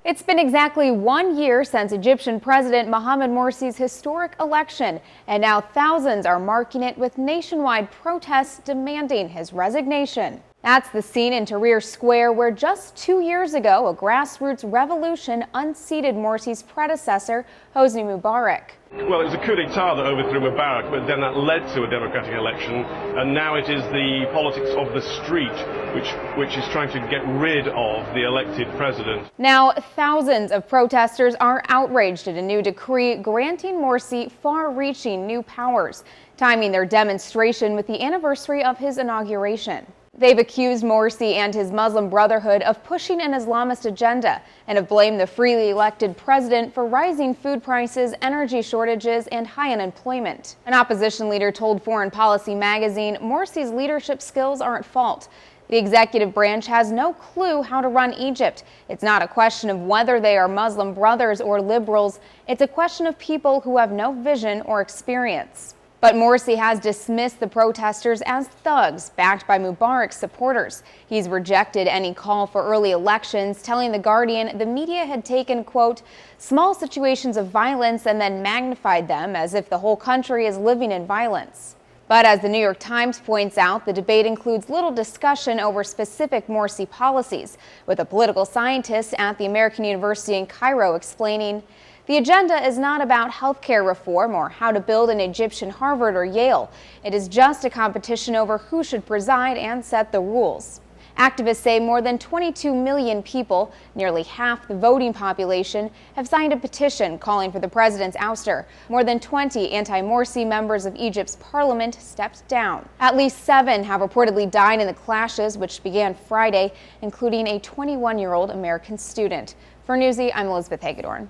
It's been exactly 1 year since Egyptian President Mohamed Morsi's historic election, and now thousands are marking it with nationwide protests demanding his resignation. That's the scene in Tahrir Square, where just 2 years ago, a grassroots revolution unseated Morsi's predecessor, Hosni Mubarak. Well, it was a coup d'etat that overthrew Mubarak, but then that led to a democratic election, and now it is the politics of the street which is trying to get rid of the elected president. Now, thousands of protesters are outraged at a new decree granting Morsi far-reaching new powers, timing their demonstration with the anniversary of his inauguration. They've accused Morsi and his Muslim Brotherhood of pushing an Islamist agenda and have blamed the freely elected president for rising food prices, energy shortages, and high unemployment. An opposition leader told Foreign Policy magazine Morsi's leadership skills are at fault. The executive branch has no clue how to run Egypt. It's not a question of whether they are Muslim brothers or liberals. It's a question of people who have no vision or experience. But Morsi has dismissed the protesters as thugs backed by Mubarak's supporters. He's rejected any call for early elections, telling The Guardian the media had taken, quote, small situations of violence and then magnified them as if the whole country is living in violence. But as the New York Times points out, the debate includes little discussion over specific Morsi policies, with a political scientist at the American University in Cairo explaining, the agenda is not about healthcare reform or how to build an Egyptian Harvard or Yale. It is just a competition over who should preside and set the rules. Activists say more than 22 million people, nearly half the voting population, have signed a petition calling for the president's ouster. More than 20 anti-Morsi members of Egypt's parliament stepped down. At least 7 have reportedly died in the clashes, which began Friday, including a 21-year-old American student. For Newsy, I'm Elizabeth Hagedorn.